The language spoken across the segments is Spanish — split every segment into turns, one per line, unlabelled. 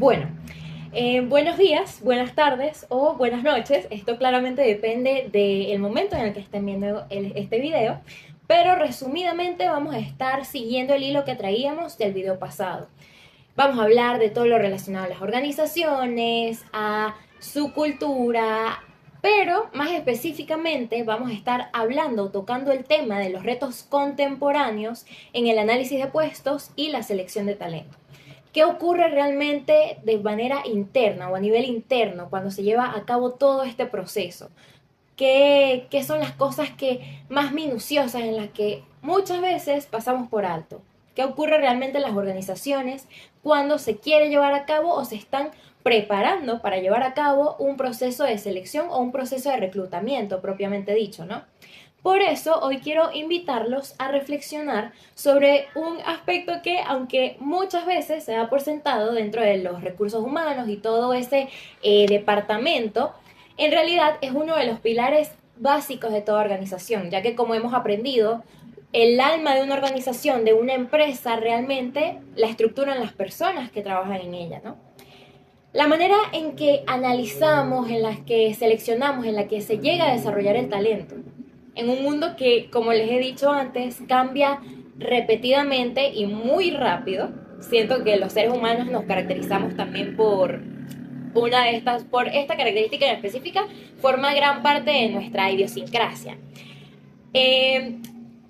Bueno, buenos días, buenas tardes o buenas noches. Esto claramente depende del momento en el que estén viendo este video, pero resumidamente vamos a estar siguiendo el hilo que traíamos del video pasado. Vamos a hablar de todo lo relacionado a las organizaciones, a su cultura, pero más específicamente vamos a estar hablando, tocando el tema de los retos contemporáneos en el análisis de puestos y la selección de talento. ¿Qué ocurre realmente de manera interna o a nivel interno cuando se lleva a cabo todo este proceso? ¿Qué son las cosas más minuciosas en las que muchas veces pasamos por alto? ¿Qué ocurre realmente en las organizaciones cuando se quiere llevar a cabo o se están preparando para llevar a cabo un proceso de selección o un proceso de reclutamiento propiamente dicho, ¿no? Por eso hoy quiero invitarlos a reflexionar sobre un aspecto que, aunque muchas veces se da por sentado dentro de los recursos humanos y todo ese departamento, en realidad es uno de los pilares básicos de toda organización, ya que como hemos aprendido, el alma de una organización, de una empresa, realmente la estructuran las personas que trabajan en ella, ¿no? La manera en que analizamos, en la que seleccionamos, en la que se llega a desarrollar el talento, en un mundo que, como les he dicho antes, cambia repetidamente y muy rápido. Siento que los seres humanos nos caracterizamos también por esta característica en específica, forma gran parte de nuestra idiosincrasia. Eh,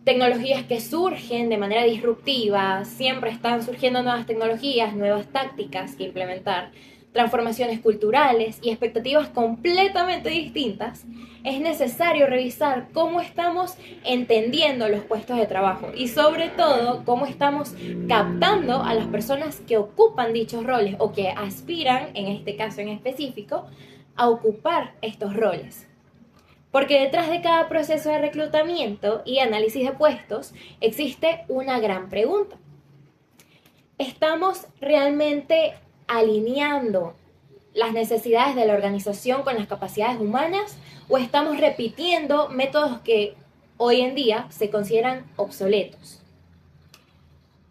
Tecnologías que surgen de manera disruptiva, siempre están surgiendo nuevas tecnologías, nuevas tácticas que implementar, transformaciones culturales y expectativas completamente distintas. Es necesario revisar cómo estamos entendiendo los puestos de trabajo y sobre todo cómo estamos captando a las personas que ocupan dichos roles o que aspiran, en este caso en específico, a ocupar estos roles. Porque detrás de cada proceso de reclutamiento y análisis de puestos existe una gran pregunta. ¿Estamos realmente alineando las necesidades de la organización con las capacidades humanas o estamos repitiendo métodos que hoy en día se consideran obsoletos?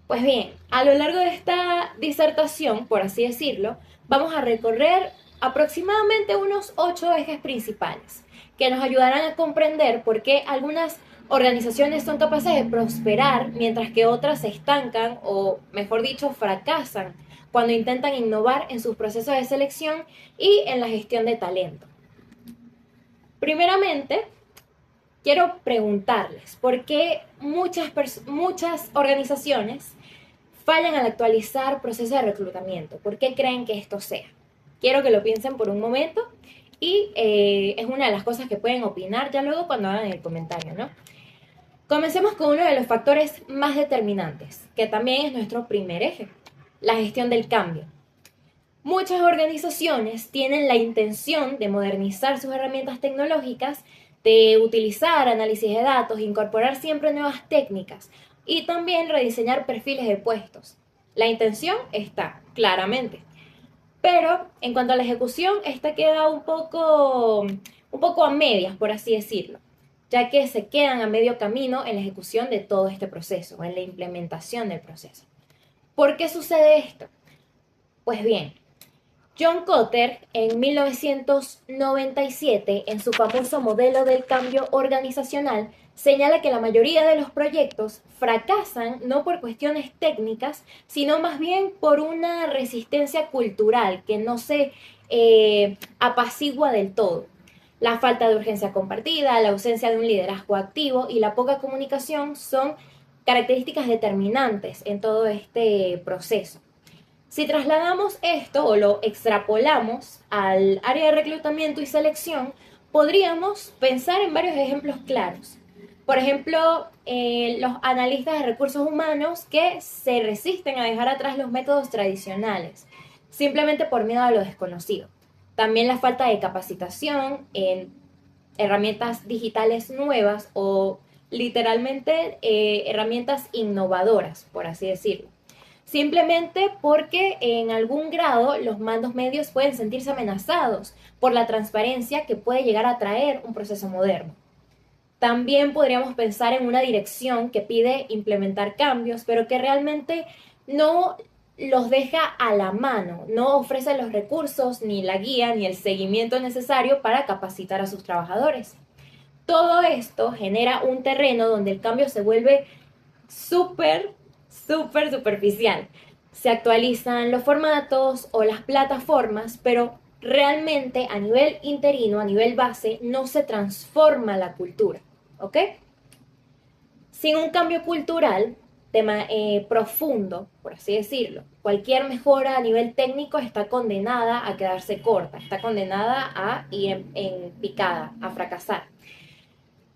Pues bien, a lo largo de esta disertación, por así decirlo, vamos a recorrer aproximadamente unos 8 ejes principales que nos ayudarán a comprender por qué algunas organizaciones son capaces de prosperar mientras que otras se estancan o, mejor dicho, fracasan cuando intentan innovar en sus procesos de selección y en la gestión de talento. Primeramente, quiero preguntarles por qué muchas organizaciones fallan al actualizar procesos de reclutamiento. ¿Por qué creen que esto sea? Quiero que lo piensen por un momento y es una de las cosas que pueden opinar ya luego cuando hagan el comentario, ¿no? Comencemos con uno de los factores más determinantes, que también es nuestro primer eje, la gestión del cambio. Muchas organizaciones tienen la intención de modernizar sus herramientas tecnológicas, de utilizar análisis de datos, incorporar siempre nuevas técnicas y también rediseñar perfiles de puestos. La intención está, claramente. Pero en cuanto a la ejecución, esta queda un poco a medias, por así decirlo, ya que se quedan a medio camino en la ejecución de todo este proceso, en la implementación del proceso. ¿Por qué sucede esto? Pues bien, John Kotter, en 1997, en su famoso modelo del cambio organizacional, señala que la mayoría de los proyectos fracasan no por cuestiones técnicas, sino más bien por una resistencia cultural que no se apacigua del todo. La falta de urgencia compartida, la ausencia de un liderazgo activo y la poca comunicación son características determinantes en todo este proceso. Si trasladamos esto o lo extrapolamos al área de reclutamiento y selección, podríamos pensar en varios ejemplos claros. Por ejemplo, los analistas de recursos humanos que se resisten a dejar atrás los métodos tradicionales, simplemente por miedo a lo desconocido. También la falta de capacitación en herramientas digitales nuevas o literalmente herramientas innovadoras, por así decirlo. Simplemente porque en algún grado los mandos medios pueden sentirse amenazados por la transparencia que puede llegar a traer un proceso moderno. También podríamos pensar en una dirección que pide implementar cambios, pero que realmente no los deja a la mano, no ofrece los recursos, ni la guía, ni el seguimiento necesario para capacitar a sus trabajadores. Todo esto genera un terreno donde el cambio se vuelve súper superficial. Se actualizan los formatos o las plataformas, pero realmente a nivel interino, a nivel base, no se transforma la cultura, ¿ok? Sin un cambio cultural profundo, por así decirlo, cualquier mejora a nivel técnico está condenada a quedarse corta, está condenada a ir en picada, a fracasar.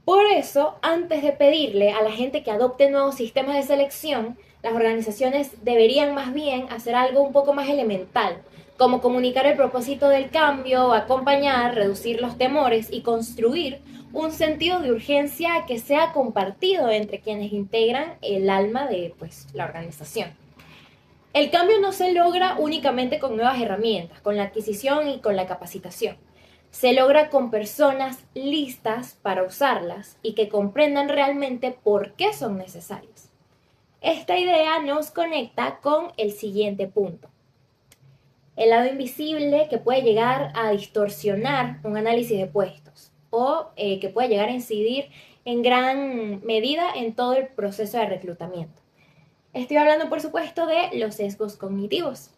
Por eso, antes de pedirle a la gente que adopte nuevos sistemas de selección, las organizaciones deberían más bien hacer algo un poco más elemental, como comunicar el propósito del cambio, acompañar, reducir los temores y construir un sentido de urgencia que sea compartido entre quienes integran el alma de la organización. El cambio no se logra únicamente con nuevas herramientas, con la adquisición y con la capacitación. Se logra con personas listas para usarlas y que comprendan realmente por qué son necesarias. Esta idea nos conecta con el siguiente punto. El lado invisible que puede llegar a distorsionar un análisis de puestos o que puede llegar a incidir en gran medida en todo el proceso de reclutamiento. Estoy hablando, por supuesto, de los sesgos cognitivos.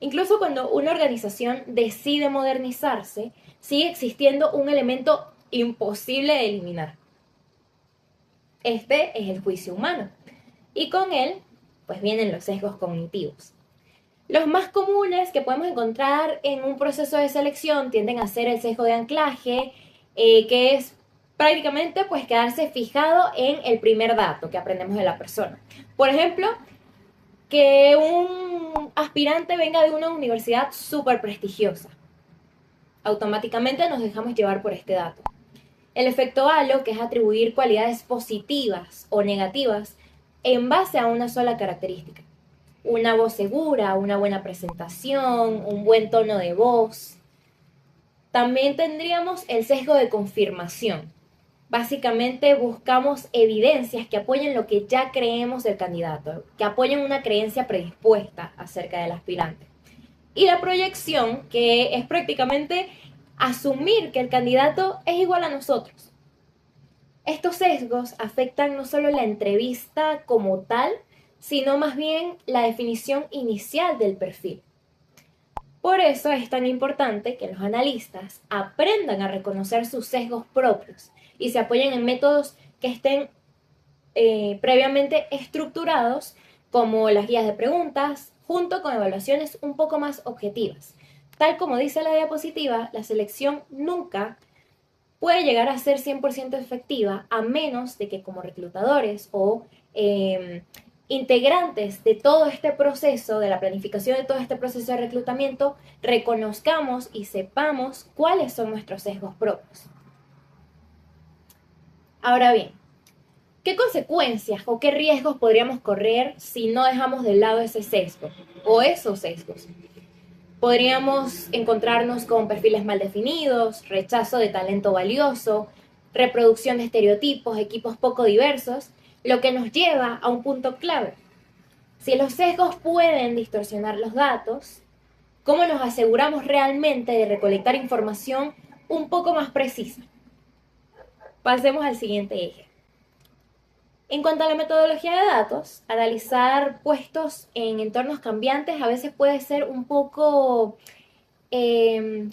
Incluso cuando una organización decide modernizarse, sigue existiendo un elemento imposible de eliminar. Este es el juicio humano. Y con él, pues vienen los sesgos cognitivos. Los más comunes que podemos encontrar en un proceso de selección tienden a ser el sesgo de anclaje, que es prácticamente pues quedarse fijado en el primer dato que aprendemos de la persona. Por ejemplo, que un aspirante venga de una universidad súper prestigiosa. Automáticamente nos dejamos llevar por este dato. El efecto halo, que es atribuir cualidades positivas o negativas en base a una sola característica. Una voz segura, una buena presentación, un buen tono de voz. También tendríamos el sesgo de confirmación. Básicamente buscamos evidencias que apoyen lo que ya creemos del candidato, que apoyen una creencia predispuesta acerca del aspirante. Y la proyección, que es prácticamente asumir que el candidato es igual a nosotros. Estos sesgos afectan no solo la entrevista como tal, sino más bien la definición inicial del perfil. Por eso es tan importante que los analistas aprendan a reconocer sus sesgos propios y se apoyen en métodos que estén previamente estructurados, como las guías de preguntas, junto con evaluaciones un poco más objetivas. Tal como dice la diapositiva, la selección nunca puede llegar a ser 100% efectiva a menos de que como reclutadores o integrantes de todo este proceso, de la planificación de todo este proceso de reclutamiento, reconozcamos y sepamos cuáles son nuestros sesgos propios. Ahora bien, ¿qué consecuencias o qué riesgos podríamos correr si no dejamos de lado ese sesgo o esos sesgos? Podríamos encontrarnos con perfiles mal definidos, rechazo de talento valioso, reproducción de estereotipos, equipos poco diversos, lo que nos lleva a un punto clave. Si los sesgos pueden distorsionar los datos, ¿cómo nos aseguramos realmente de recolectar información un poco más precisa? Pasemos al siguiente eje. En cuanto a la metodología de datos, analizar puestos en entornos cambiantes a veces puede ser un poco,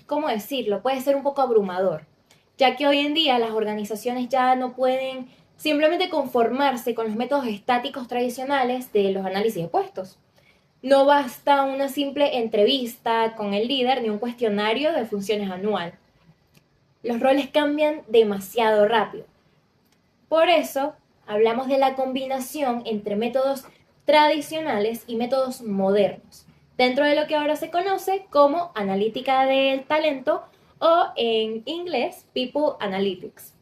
¿cómo decirlo? Puede ser un poco abrumador, ya que hoy en día las organizaciones ya no pueden simplemente conformarse con los métodos estáticos tradicionales de los análisis de puestos. No basta una simple entrevista con el líder ni un cuestionario de funciones anual. Los roles cambian demasiado rápido. Por eso, hablamos de la combinación entre métodos tradicionales y métodos modernos, dentro de lo que ahora se conoce como analítica del talento o en inglés People Analytics.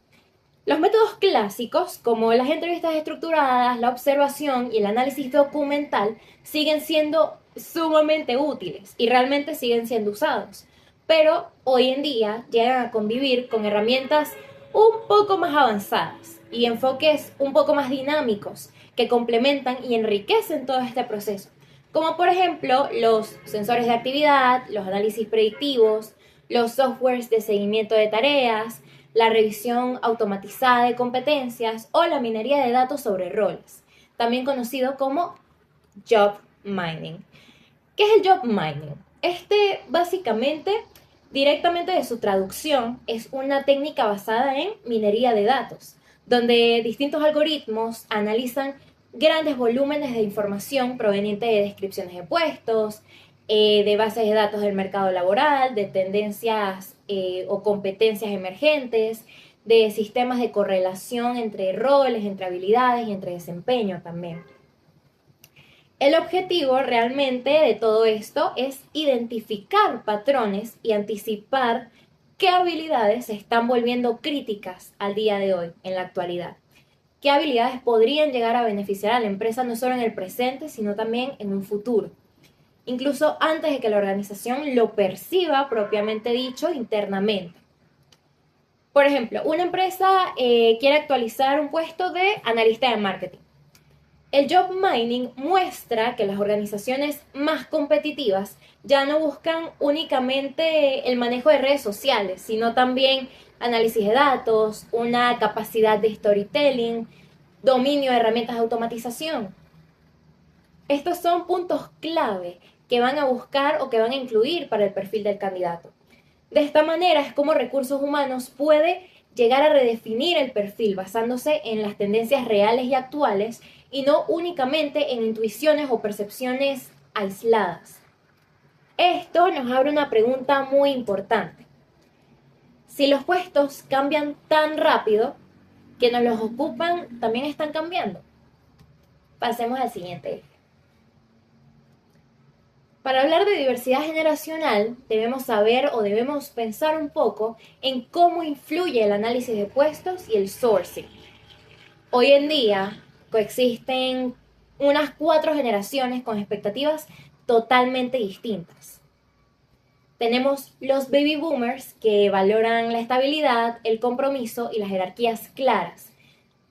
Los métodos clásicos, como las entrevistas estructuradas, la observación y el análisis documental, siguen siendo sumamente útiles y realmente siguen siendo usados, pero hoy en día llegan a convivir con herramientas un poco más avanzadas y enfoques un poco más dinámicos que complementan y enriquecen todo este proceso. como por ejemplo los sensores de actividad, los análisis predictivos, los softwares de seguimiento de tareas, la revisión automatizada de competencias o la minería de datos sobre roles, también conocido como job mining. ¿Qué es el job mining? Este básicamente, directamente de su traducción, es una técnica basada en minería de datos, donde distintos algoritmos analizan grandes volúmenes de información proveniente de descripciones de puestos, de bases de datos del mercado laboral, de tendencias o competencias emergentes, de sistemas de correlación entre roles, entre habilidades y entre desempeño también. El objetivo realmente de todo esto es identificar patrones y anticipar qué habilidades se están volviendo críticas al día de hoy, en la actualidad. Qué habilidades podrían llegar a beneficiar a la empresa no solo en el presente, sino también en un futuro. Incluso antes de que la organización lo perciba propiamente dicho internamente. Por ejemplo, una empresa quiere actualizar un puesto de analista de marketing. El job mining muestra que las organizaciones más competitivas ya no buscan únicamente el manejo de redes sociales, sino también análisis de datos, una capacidad de storytelling, dominio de herramientas de automatización. Estos son puntos clave que van a buscar o que van a incluir para el perfil del candidato. De esta manera es como recursos humanos puede llegar a redefinir el perfil basándose en las tendencias reales y actuales y no únicamente en intuiciones o percepciones aisladas. Esto nos abre una pregunta muy importante. Si los puestos cambian tan rápido que nos los ocupan, ¿también están cambiando? Pasemos al siguiente. Para hablar de diversidad generacional, debemos saber o debemos pensar un poco en cómo influye el análisis de puestos y el sourcing. Hoy en día coexisten unas 4 generaciones con expectativas totalmente distintas. Tenemos los baby boomers que valoran la estabilidad, el compromiso y las jerarquías claras.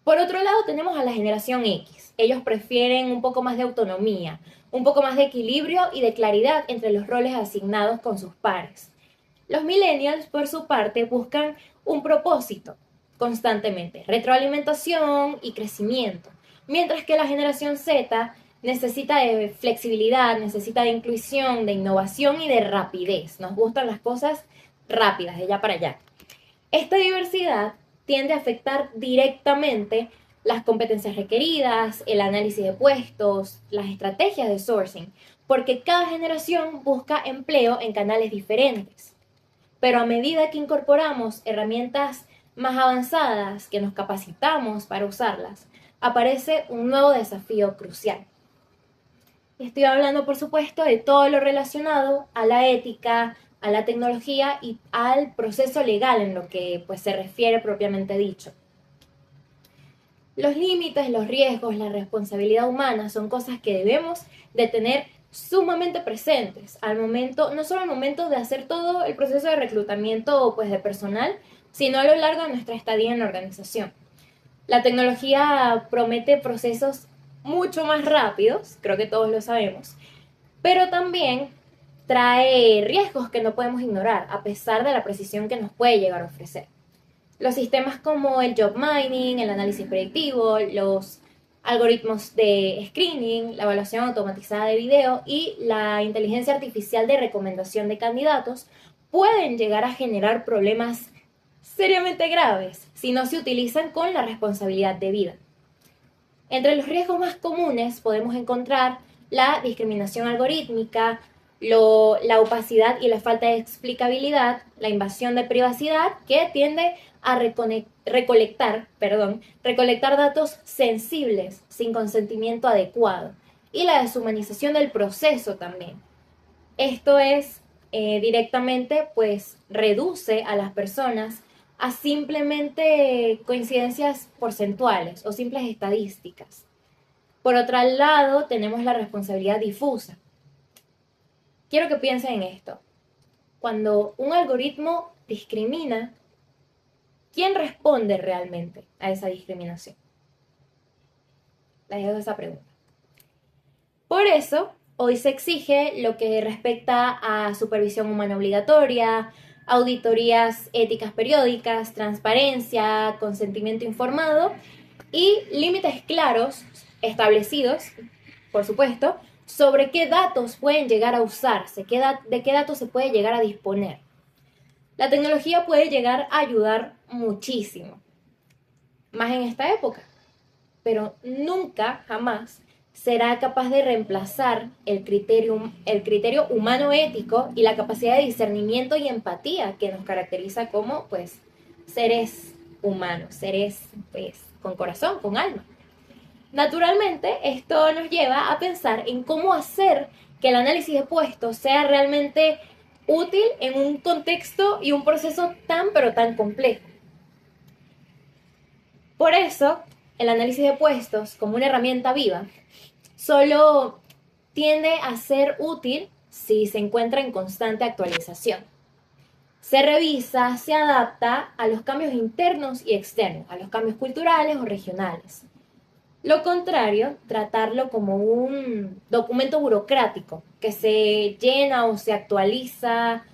Por otro lado tenemos a la generación X. Ellos prefieren un poco más de autonomía, un poco más de equilibrio y de claridad entre los roles asignados con sus pares. Los millennials, por su parte, buscan un propósito constantemente, retroalimentación y crecimiento, mientras que la generación Z necesita de flexibilidad, necesita de inclusión, de innovación y de rapidez. Nos gustan las cosas rápidas, de allá para allá. Esta diversidad tiende a afectar directamente las competencias requeridas, el análisis de puestos, las estrategias de sourcing, porque cada generación busca empleo en canales diferentes. Pero a medida que incorporamos herramientas más avanzadas, que nos capacitamos para usarlas, aparece un nuevo desafío crucial. Estoy hablando, por supuesto, de todo lo relacionado a la ética, a la tecnología y al proceso legal en lo que pues, se refiere propiamente dicho. Los límites, los riesgos, la responsabilidad humana son cosas que debemos de tener sumamente presentes al momento, no solo al momento de hacer todo el proceso de reclutamiento pues, de personal, sino a lo largo de nuestra estadía en la organización. La tecnología promete procesos mucho más rápidos, creo que todos lo sabemos, pero también trae riesgos que no podemos ignorar, a pesar de la precisión que nos puede llegar a ofrecer. Los sistemas como el job mining, el análisis predictivo, los algoritmos de screening, la evaluación automatizada de video y la inteligencia artificial de recomendación de candidatos pueden llegar a generar problemas seriamente graves si no se utilizan con la responsabilidad debida. Entre los riesgos más comunes podemos encontrar la discriminación algorítmica, la opacidad y la falta de explicabilidad, la invasión de privacidad que tiende a recolectar datos sensibles sin consentimiento adecuado y la deshumanización del proceso también. Esto es directamente pues reduce a las personas a simplemente coincidencias porcentuales o simples estadísticas. Por otro lado, tenemos la responsabilidad difusa. Quiero que piensen en esto. Cuando un algoritmo discrimina, ¿quién responde realmente a esa discriminación? Les dejo esa pregunta. Por eso, Hoy se exige lo que respecta a supervisión humana obligatoria, auditorías éticas periódicas, transparencia, consentimiento informado y límites claros establecidos, por supuesto, sobre qué datos pueden llegar a usarse, de qué datos se puede llegar a disponer. La tecnología puede llegar a ayudar muchísimo, más en esta época, pero nunca, jamás, será capaz de reemplazar el criterio humano ético y la capacidad de discernimiento y empatía que nos caracteriza como, pues, seres humanos, seres, pues, con corazón, con alma. Naturalmente, esto nos lleva a pensar en cómo hacer que el análisis de puestos sea realmente útil en un contexto y un proceso tan pero tan complejo. Por eso, el análisis de puestos como una herramienta viva solo tiende a ser útil si se encuentra en constante actualización. Se revisa, se adapta a los cambios internos y externos, a los cambios culturales o regionales. Lo contrario, tratarlo como un documento burocrático que se llena o se actualiza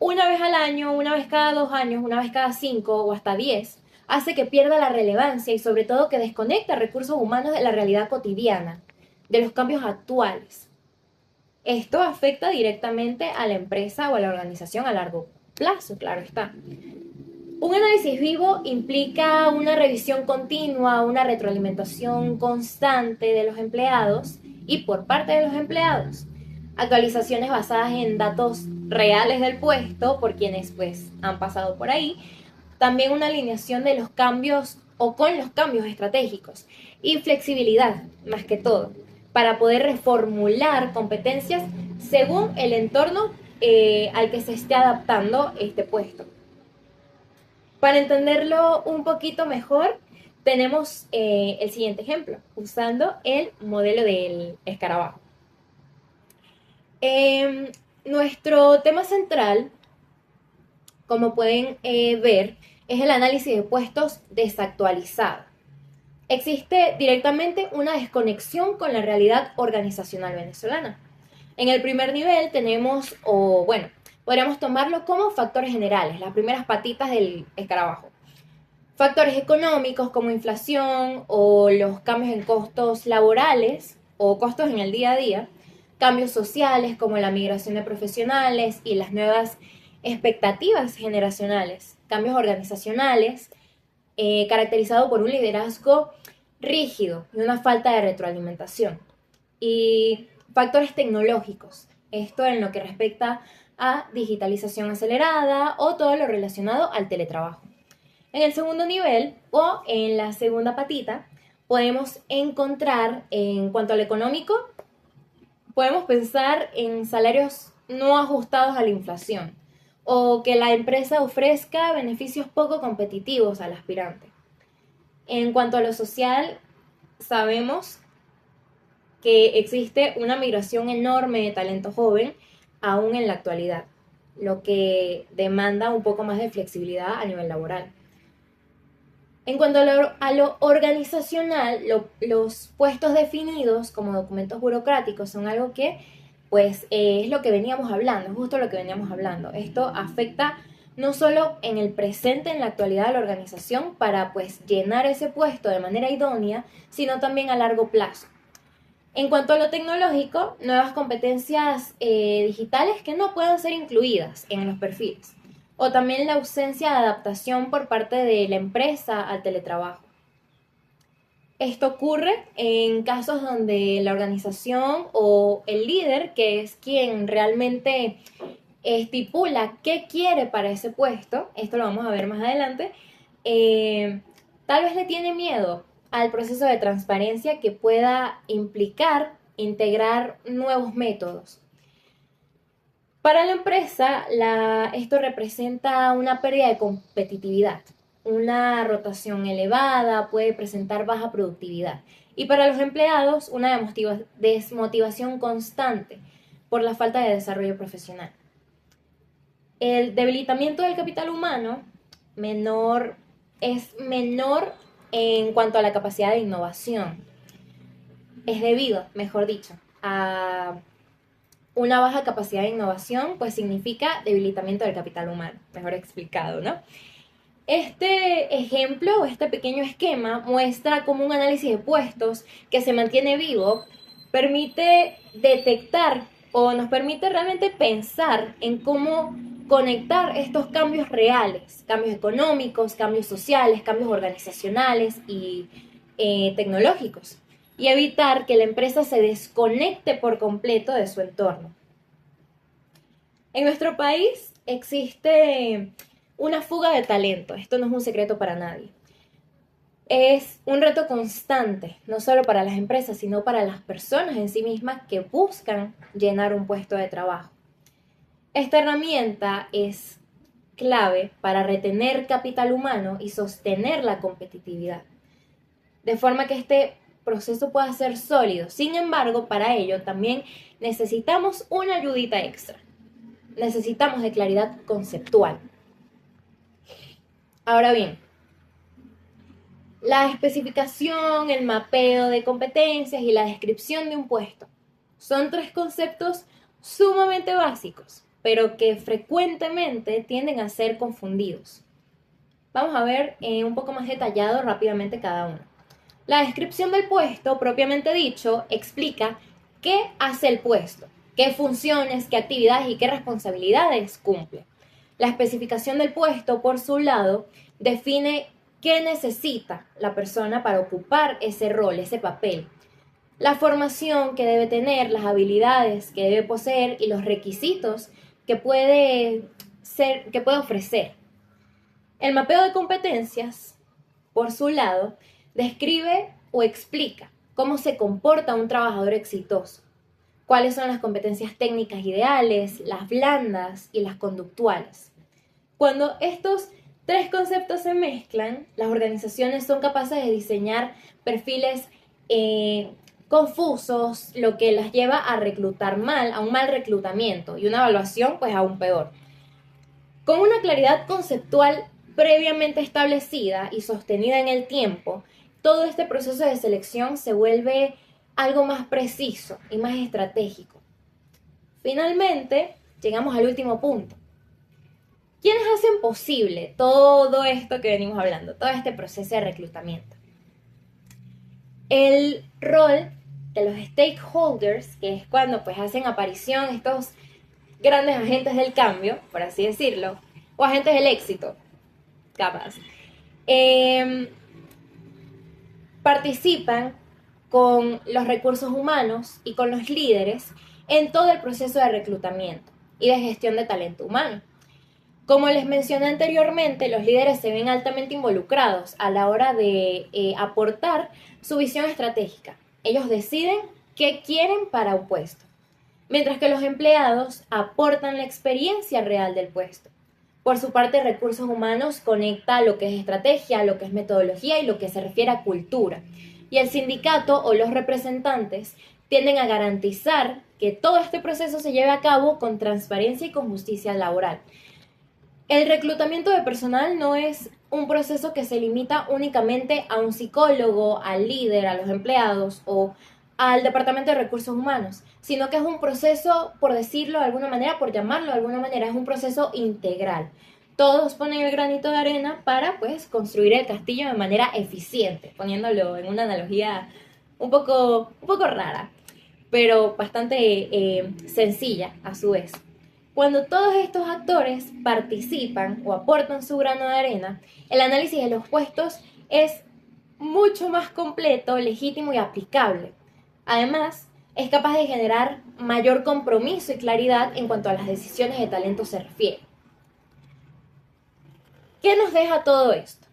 una vez al año, una vez cada 2 años, una vez cada 5 o hasta 10, hace que pierda la relevancia y sobre todo que desconecta recursos humanos de la realidad cotidiana, de los cambios actuales. Esto afecta directamente a la empresa o a la organización a largo plazo, claro está. Un análisis vivo implica una revisión continua, una retroalimentación constante de los empleados y por parte de los empleados. Actualizaciones basadas en datos reales del puesto por quienes pues han pasado por ahí. También una alineación de los cambios o con los cambios estratégicos y flexibilidad, más que todo, para poder reformular competencias según el entorno al que se esté adaptando este puesto. Para entenderlo un poquito mejor, tenemos el siguiente ejemplo, usando el modelo del escarabajo. Nuestro tema central, como pueden ver, es el análisis de puestos desactualizado. Existe directamente una desconexión con la realidad organizacional venezolana. En el primer nivel tenemos, podríamos tomarlo como factores generales, las primeras patitas del escarabajo. Factores económicos como inflación o los cambios en costos laborales o costos en el día a día, cambios sociales como la migración de profesionales y las nuevas expectativas generacionales, cambios organizacionales, caracterizado por un liderazgo rígido y una falta de retroalimentación. Y factores tecnológicos, esto en lo que respecta a digitalización acelerada o todo lo relacionado al teletrabajo. En el segundo nivel o en la segunda patita podemos encontrar, en cuanto al económico, podemos pensar en salarios no ajustados a la inflación o que la empresa ofrezca beneficios poco competitivos al aspirante. En cuanto a lo social, sabemos que existe una migración enorme de talento joven aún en la actualidad, lo que demanda un poco más de flexibilidad a nivel laboral. En cuanto a lo organizacional, los puestos definidos como documentos burocráticos son algo que, pues, es lo que veníamos hablando, justo lo que veníamos hablando. Esto afecta no solo en el presente, en la actualidad de la organización, para, pues, llenar ese puesto de manera idónea, sino también a largo plazo. En cuanto a lo tecnológico, nuevas competencias digitales que no puedan ser incluidas en los perfiles o también la ausencia de adaptación por parte de la empresa al teletrabajo. Esto ocurre en casos donde la organización o el líder, que es quien realmente estipula qué quiere para ese puesto, esto lo vamos a ver más adelante, tal vez le tiene miedo al proceso de transparencia que pueda implicar integrar nuevos métodos. Para la empresa, esto representa una pérdida de competitividad, una rotación elevada, puede presentar baja productividad. Y para los empleados, una desmotivación constante por la falta de desarrollo profesional. El debilitamiento del capital humano es menor en cuanto a la capacidad de innovación. Es debido, mejor dicho, a una baja capacidad de innovación, pues significa debilitamiento del capital humano, mejor explicado, ¿no? Este ejemplo o este pequeño esquema muestra cómo un análisis de puestos que se mantiene vivo permite detectar o nos permite realmente pensar en cómo conectar estos cambios reales, cambios económicos, cambios sociales, cambios organizacionales y tecnológicos, y evitar que la empresa se desconecte por completo de su entorno. En nuestro país existe una fuga de talento, esto no es un secreto para nadie. Es un reto constante, no solo para las empresas, sino para las personas en sí mismas que buscan llenar un puesto de trabajo. Esta herramienta es clave para retener capital humano y sostener la competitividad, de forma que este proceso pueda ser sólido. Sin embargo, para ello también necesitamos una ayudita extra. Necesitamos de claridad conceptual. Ahora bien, la especificación, el mapeo de competencias y la descripción de un puesto son tres conceptos sumamente básicos, pero que frecuentemente tienden a ser confundidos. Vamos a ver un poco más detallado rápidamente cada uno. La descripción del puesto, propiamente dicho, explica qué hace el puesto, qué funciones, qué actividades y qué responsabilidades cumple. La especificación del puesto, por su lado, define qué necesita la persona para ocupar ese rol, ese papel. La formación que debe tener, las habilidades que debe poseer y los requisitos que puede ofrecer. El mapeo de competencias, por su lado, describe o explica cómo se comporta un trabajador exitoso, cuáles son las competencias técnicas ideales, las blandas y las conductuales. Cuando estos tres conceptos se mezclan, las organizaciones son capaces de diseñar perfiles confusos, lo que las lleva a reclutar mal, a un mal reclutamiento y una evaluación pues aún peor. Con una claridad conceptual previamente establecida y sostenida en el tiempo, todo este proceso de selección se vuelve algo más preciso y más estratégico. Finalmente, llegamos al último punto. ¿Quiénes hacen posible todo esto que venimos hablando, todo este proceso de reclutamiento? El rol de los stakeholders, que es cuando pues hacen aparición estos grandes agentes del cambio, por así decirlo, o agentes del éxito, capaz, participan con los recursos humanos y con los líderes en todo el proceso de reclutamiento y de gestión de talento humano. Como les mencioné anteriormente, los líderes se ven altamente involucrados a la hora de aportar su visión estratégica. Ellos deciden qué quieren para un puesto, mientras que los empleados aportan la experiencia real del puesto. Por su parte, recursos humanos conecta lo que es estrategia, lo que es metodología y lo que se refiere a cultura. Y el sindicato o los representantes tienden a garantizar que todo este proceso se lleve a cabo con transparencia y con justicia laboral. El reclutamiento de personal no es un proceso que se limita únicamente a un psicólogo, al líder, a los empleados o al departamento de recursos humanos, sino que es un proceso, por decirlo de alguna manera, por llamarlo de alguna manera, es un proceso integral. Todos ponen el granito de arena para, pues, construir el castillo de manera eficiente, poniéndolo en una analogía un poco rara, pero bastante sencilla a su vez. Cuando todos estos actores participan o aportan su grano de arena, el análisis de los puestos es mucho más completo, legítimo y aplicable. Además, es capaz de generar mayor compromiso y claridad en cuanto a las decisiones de talento se refiere. ¿Qué nos deja todo esto?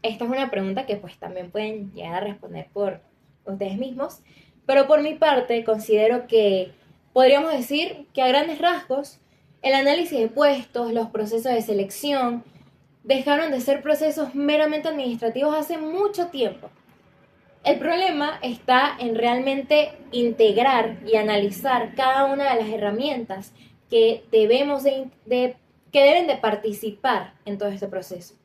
Esta es una pregunta que pues también pueden llegar a responder por ustedes mismos, pero por mi parte considero que podríamos decir que a grandes rasgos el análisis de puestos, los procesos de selección, dejaron de ser procesos meramente administrativos hace mucho tiempo. El problema está en realmente integrar y analizar cada una de las herramientas que que deben de participar en todo este proceso.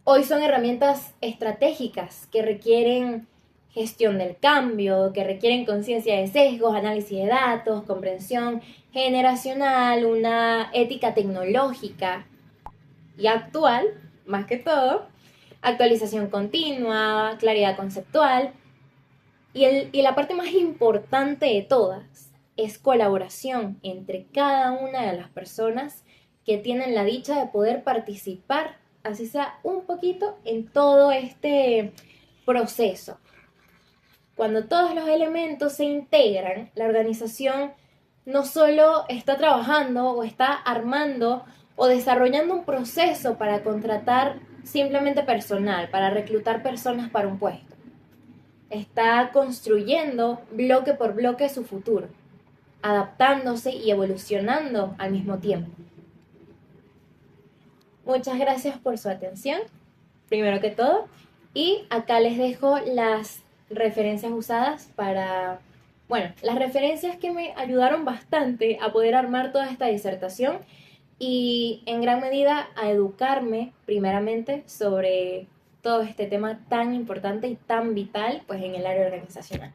Hoy son herramientas estratégicas que requieren gestión del cambio, que requieren conciencia de sesgos, análisis de datos, comprensión generacional, una ética tecnológica y actual, más que todo, actualización continua, claridad conceptual, y la parte más importante de todas es colaboración entre cada una de las personas que tienen la dicha de poder participar, así sea un poquito, en todo este proceso. Cuando todos los elementos se integran, la organización no solo está trabajando o está armando o desarrollando un proceso para contratar simplemente personal, para reclutar personas para un puesto. Está construyendo bloque por bloque su futuro, adaptándose y evolucionando al mismo tiempo. Muchas gracias por su atención, primero que todo, y acá les dejo las referencias usadas para, bueno, las referencias que me ayudaron bastante a poder armar toda esta disertación y en gran medida a educarme primeramente sobre todo este tema tan importante y tan vital pues en el área organizacional.